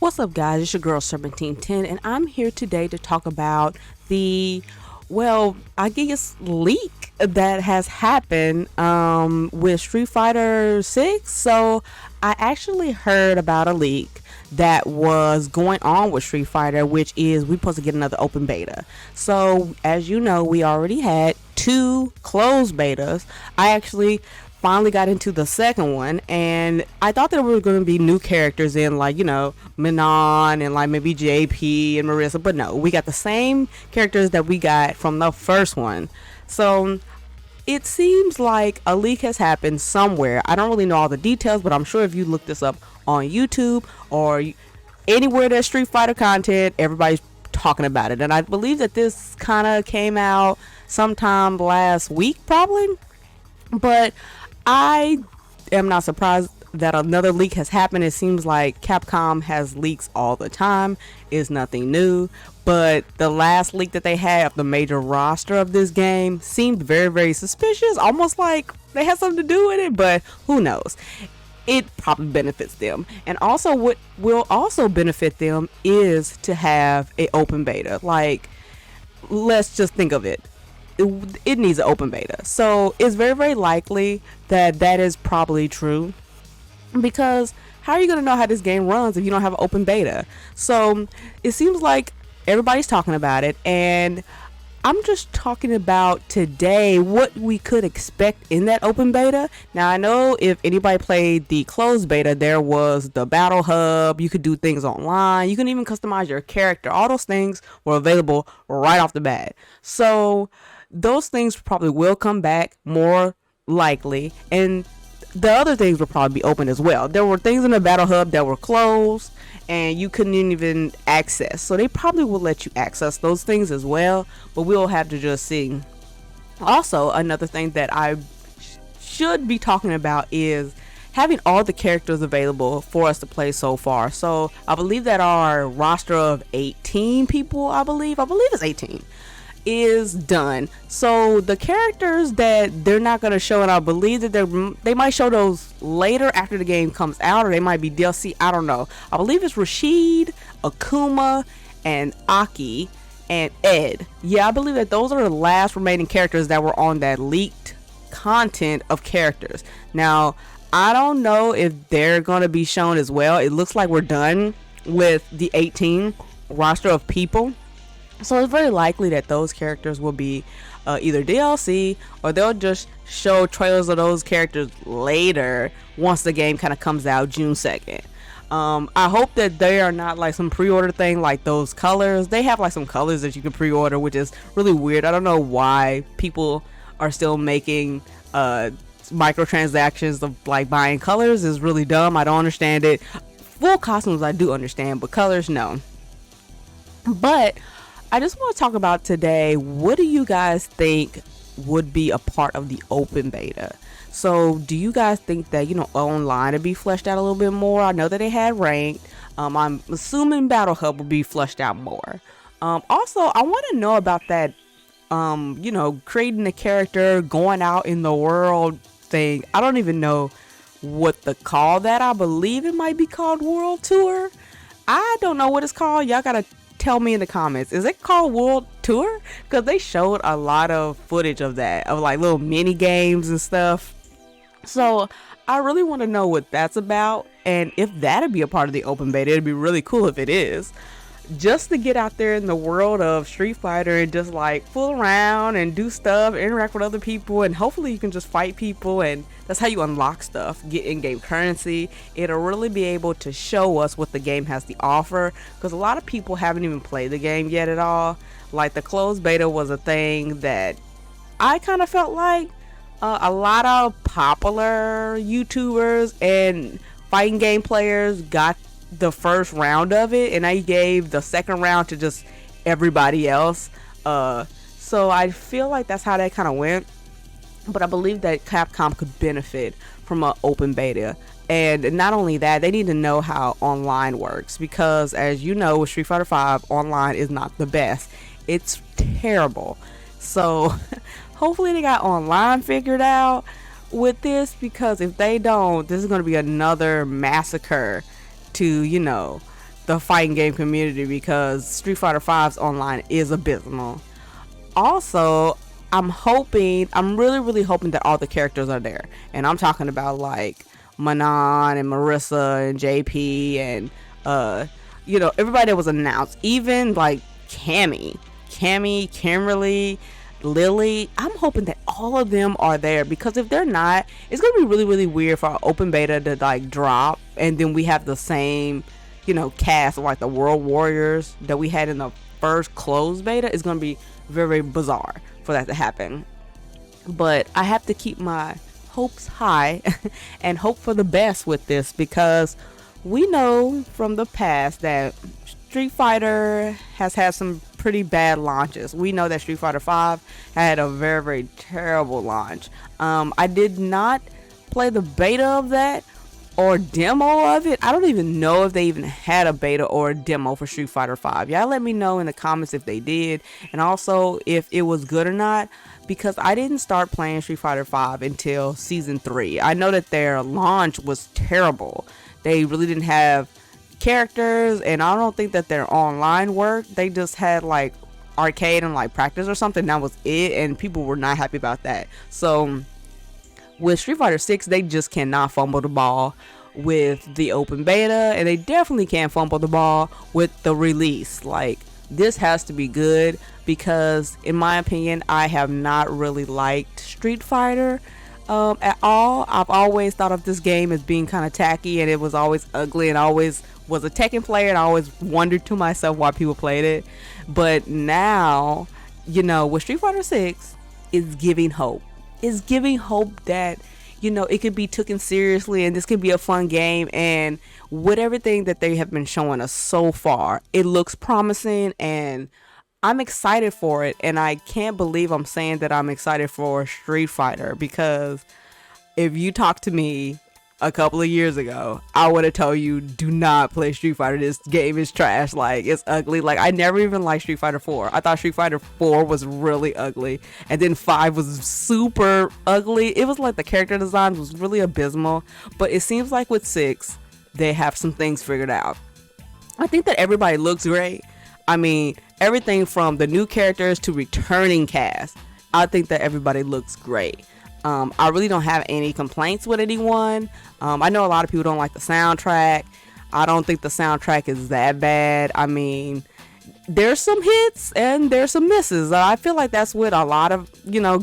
What's up, guys? It's your girl Serpentine10, and I'm here today to talk about the, I guess, leak that has happened with Street Fighter 6. So, I actually heard about a leak that was going on with Street Fighter, which is we're supposed to get another open beta. So, as you know, we already had two closed betas. I actually finally got into the second one, and I thought there were going to be new characters in, like, Minon and like maybe JP and Marissa, but no, we got the same characters that we got from the first one. So it seems like a leak has happened somewhere. I don't really know all the details, but I'm sure if you look this up on YouTube or anywhere there's Street Fighter content, everybody's talking about it. And I believe that this kind of came out sometime last week, probably. But I am not surprised that another leak has happened. It seems like Capcom has leaks all the time. It's nothing new. But the last leak that they had of the major roster of this game seemed very, very suspicious. Almost like they had something to do with it, but who knows? It probably benefits them. And also what will also benefit them is to have a open beta. Like, let's just think of it. It needs an open beta. So it's very, very likely that that is probably true, because how are you going to know how this game runs if you don't have an open beta? So it seems like everybody's talking about it, and I'm just talking about today what we could expect in that open beta. Now, I know if anybody played the closed beta, there was the battle hub. You could do things online. You can even customize your character. All those things were available right off the bat. So those things probably will come back more likely, and the other things will probably be open as well. There were things in the battle hub that were closed and you couldn't even access, so they probably will let you access those things as well, but we'll have to just see. Also, another thing that I should be talking about is having all the characters available for us to play so far. So I believe that our roster of 18 people, I believe it's 18, is done. So the characters that they're not going to show, and I believe that they might show those later after the game comes out, or they might be DLC, I don't know. I believe it's Rashid, Akuma, and Aki, and Ed. Yeah, I believe that those are the last remaining characters that were on that leaked content of characters. Now, I don't know if they're going to be shown as well. It looks like we're done with the 18 roster of people. So it's very likely that those characters will be either DLC, or they'll just show trailers of those characters later once the game kind of comes out June 2nd. I hope that they are not like some pre-order thing like those colors. They have like some colors that you can pre-order, which is really weird. I don't know why people are still making microtransactions of like buying colors. Is really dumb. I don't understand it. Full costumes I do understand, but colors, no. But I just want to talk about today, what do you guys think would be a part of the open beta? So do you guys think that, online would be fleshed out a little bit more? I know that they had ranked. I'm assuming Battle Hub will be fleshed out more. Also, I want to know about that, creating a character, going out in the world thing. I don't even know what to call that. I believe it might be called World Tour. I don't know what it's called. Y'all gotta tell me in the comments. Is it called World Tour? Because they showed a lot of footage of that, of like little mini games and stuff. So I really want to know what that's about, and if that'd be a part of the open beta. It'd be really cool if it is, just to get out there in the world of Street Fighter and just like fool around and do stuff, interact with other people, and hopefully you can just fight people, and that's how you unlock stuff, get in-game currency. It'll really be able to show us what the game has to offer, because a lot of people haven't even played the game yet at all. Like, the closed beta was a thing that I kind of felt like a lot of popular YouTubers and fighting game players got the first round of it, and I gave the second round to just everybody else. So I feel like that's how that kind of went. But I believe that Capcom could benefit from an open beta. And not only that, they need to know how online works, because as you know, with Street Fighter 5, online is not the best. It's terrible. So hopefully they got online figured out with this, because if they don't, this is going to be another massacre to, the the fighting game community because Street Fighter V's online is abysmal. Also, I'm really, really hoping that all the characters are there. And I'm talking about like Manon and Marissa and JP and, everybody that was announced. Even like Kimberly, Lily. I'm hoping that all of them are there because if they're not, it's going to be really, really weird for our open beta to like drop and then we have the same, cast of like the World Warriors that we had in the first closed beta. Is going to be very, very bizarre for that to happen. But I have to keep my hopes high and hope for the best with this because we know from the past that Street Fighter has had some pretty bad launches. We know that Street Fighter V had a very, very terrible launch. I did not play the beta of that or demo of it. I don't even know if they even had a beta or a demo for Street Fighter V. Y'all let me know in the comments if they did, and also if it was good or not, because I didn't start playing Street Fighter V until Season 3. I know that their launch was terrible. They really didn't have characters, and I don't think that their online worked. They just had like arcade and like practice or something. That was it, and people were not happy about that. So with Street Fighter 6, they just cannot fumble the ball with the open beta, and they definitely can't fumble the ball with the release. Like, this has to be good because, in my opinion, I have not really liked Street Fighter at all. I've always thought of this game as being kind of tacky, and it was always ugly, and I always was a Tekken player, and I always wondered to myself why people played it. But now, with Street Fighter 6, it's giving hope. Is giving hope that it could be taken seriously and this could be a fun game, and with everything that they have been showing us so far, it looks promising and I'm excited for it. And I can't believe I'm saying that I'm excited for Street Fighter, because if you talked to me a couple of years ago, I would have told you, do not play Street Fighter. This game is trash. Like, it's ugly. Like, I never even liked Street Fighter 4. I thought Street Fighter 4 was really ugly. And then 5 was super ugly. It was like the character design was really abysmal. But it seems like with 6, they have some things figured out. I think that everybody looks great. I mean, everything from the new characters to returning cast. I think that everybody looks great. I really don't have any complaints with anyone. I know a lot of people don't like the soundtrack. I don't think the soundtrack is that bad. I mean, there's some hits and there's some misses. I feel like that's with a lot of,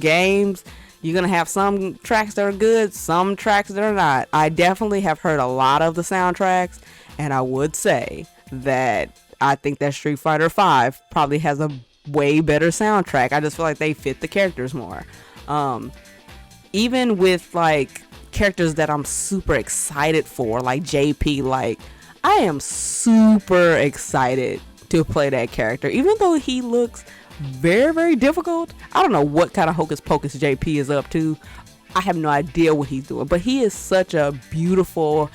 games. You're going to have some tracks that are good, some tracks that are not. I definitely have heard a lot of the soundtracks, and I would say that I think that Street Fighter V probably has a way better soundtrack. I just feel like they fit the characters more. Even with like characters that I'm super excited for, like JP, like I am super excited to play that character, even though he looks very, very difficult. I don't know what kind of hocus pocus JP is up to. I have no idea what he's doing, but he is such a beautiful,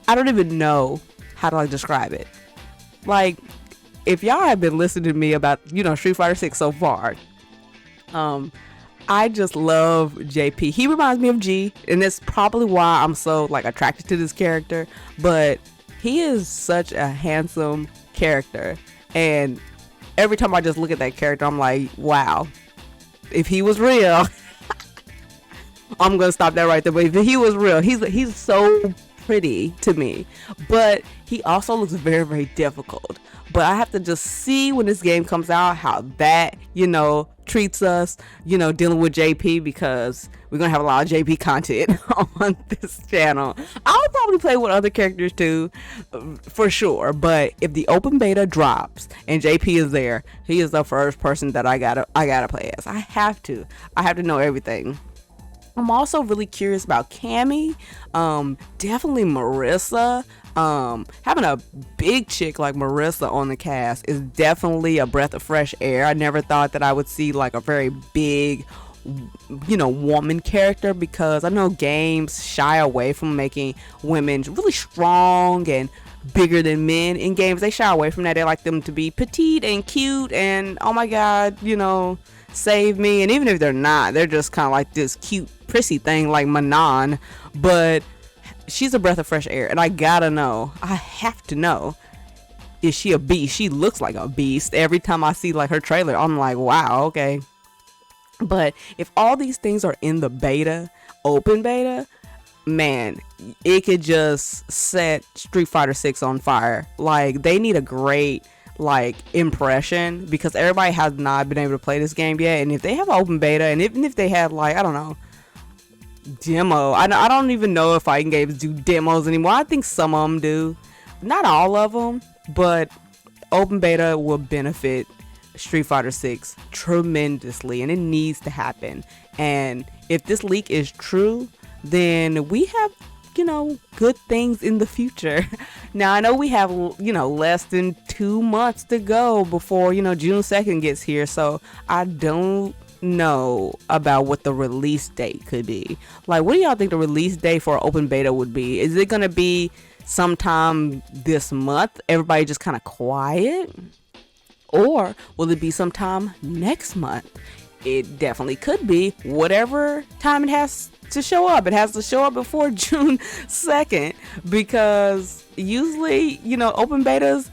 I don't even know how to like describe it. Like, if y'all have been listening to me about, Street Fighter 6 so far, I just love JP. He reminds me of G, and that's probably why I'm so like attracted to this character. But he is such a handsome character, and every time I just look at that character, I'm like, wow, if he was real, I'm gonna stop that right there. But if he was real, he's so pretty to me, but he also looks very, very difficult. But I have to just see when this game comes out how that, treats us, dealing with JP, because we're going to have a lot of JP content on this channel. I'll probably play with other characters too, for sure. But if the open beta drops and JP is there, he is the first person that I gotta play as. I have to know everything. I'm also really curious about Cammy, definitely Marissa. Having a big chick like Marissa on the cast is definitely a breath of fresh air. I never thought that I would see like a very big, woman character, because I know games shy away from making women really strong and bigger than men in games. They shy away from that. They like them to be petite and cute and, oh my god, save me. And even if they're not, they're just kind of like this cute prissy thing like Manon. But she's a breath of fresh air, and I have to know is she a beast? She looks like a beast. Every time I see like her trailer, I'm like, wow, okay. But if all these things are in the beta, open beta, man, it could just set Street Fighter 6 on fire. Like, they need a great like impression, because everybody has not been able to play this game yet. And if they have open beta, and even if they had like, I don't know, demo, I don't even know if fighting games do demos anymore. I think some of them do, not all of them, but open beta will benefit Street Fighter 6 tremendously, and it needs to happen. And if this leak is true, then we have, good things in the future. Now, I know we have, less than 2 months to go before, June 2nd gets here. So I don't know about what the release date could be. Like, what do y'all think the release date for open beta would be? Is it going to be sometime this month? Everybody just kind of quiet? Or will it be sometime next month? It definitely could be whatever time it has to show up. It has to show up before June 2nd, because usually, open betas,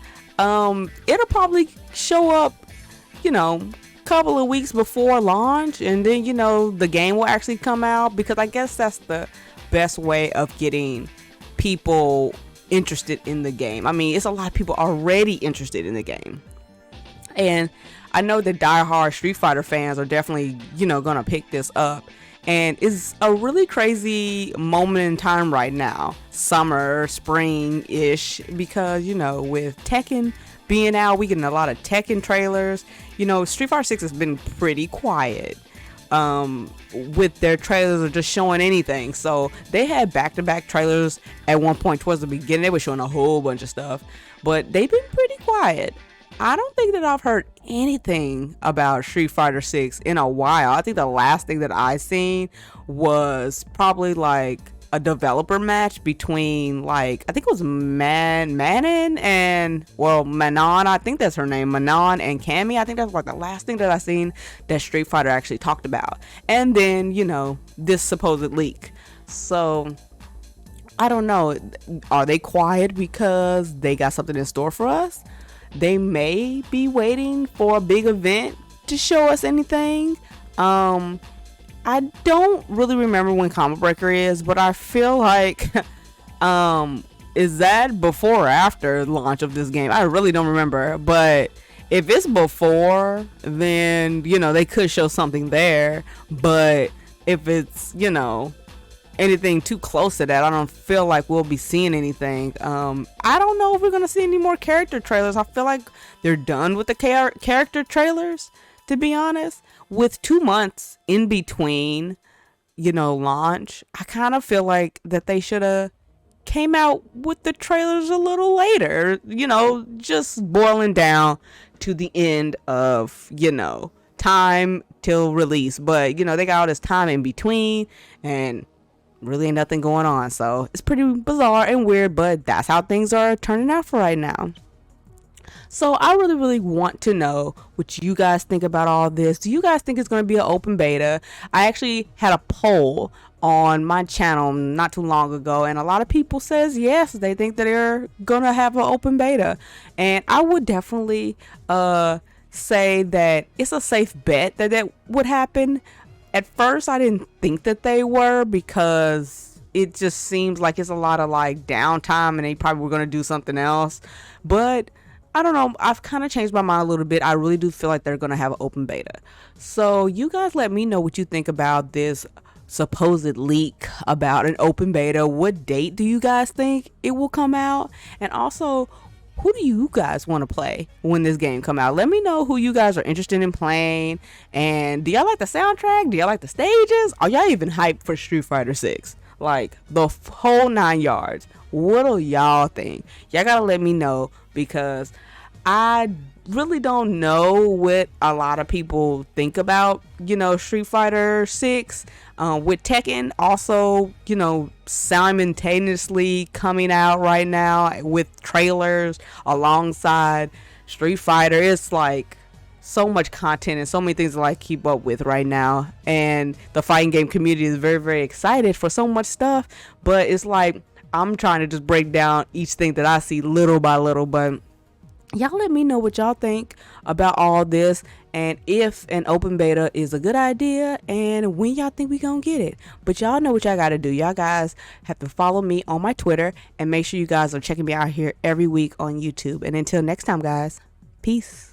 it'll probably show up, couple of weeks before launch, and then, the game will actually come out, because I guess that's the best way of getting people interested in the game. I mean, it's a lot of people already interested in the game. And I know that diehard Street Fighter fans are definitely, gonna pick this up. And it's a really crazy moment in time right now, summer, spring-ish, because, with Tekken being out, we getting a lot of Tekken trailers. Street Fighter 6 has been pretty quiet with their trailers or just showing anything. So they had back-to-back trailers at one point towards the beginning. They were showing a whole bunch of stuff, but they've been pretty quiet. I don't think that I've heard anything about Street Fighter 6 in a while. I think the last thing that I seen was probably like a developer match between, like, I think it was Manon and, well, Manon, I think that's her name, Manon and Cammy. I think that's like the last thing that I seen that Street Fighter actually talked about. And then, this supposed leak. So I don't know. Are they quiet because they got something in store for us? They may be waiting for a big event to show us anything. I don't really remember when Combo Breaker is, but I feel like is that before or after the launch of this game? I really don't remember. But if it's before, then they could show something there. But if it's anything too close to that, I don't feel like we'll be seeing anything. I don't know if we're gonna see any more character trailers. I feel like they're done with the character trailers, to be honest. With 2 months in between, launch, I kind of feel like that they should have came out with the trailers a little later, just boiling down to the end of, time till release. But, they got all this time in between, and really ain't nothing going on. So it's pretty bizarre and weird, but that's how things are turning out for right now. So I really, really want to know what you guys think about all this. Do you guys think it's going to be an open beta? I actually had a poll on my channel not too long ago, and a lot of people says yes, they think that they're going to have an open beta. And I would definitely say that it's a safe bet that that would happen. At first, I didn't think that they were, because it just seems like it's a lot of like downtime and they probably were going to do something else. But I don't know. I've kind of changed my mind a little bit. I really do feel like they're going to have an open beta. So you guys let me know what you think about this supposed leak about an open beta. What date do you guys think it will come out? And also, who do you guys want to play when this game come out? Let me know who you guys are interested in playing. And do y'all like the soundtrack? Do y'all like the stages? Are y'all even hyped for Street Fighter 6? Like, the whole 9 yards. What do y'all think? Y'all gotta let me know, because I really don't know what a lot of people think about, Street Fighter 6. With Tekken also, simultaneously coming out right now with trailers alongside Street Fighter. It's like so much content and so many things to like keep up with right now. And the fighting game community is very, very excited for so much stuff. But it's like, I'm trying to just break down each thing that I see little by little. But Y'all let me know what y'all think about all this, and if an open beta is a good idea, and when y'all think we gonna get it. But y'all know what y'all gotta do. Y'all guys have to follow me on my Twitter, and make sure you guys are checking me out here every week on YouTube. And until next time, guys, peace.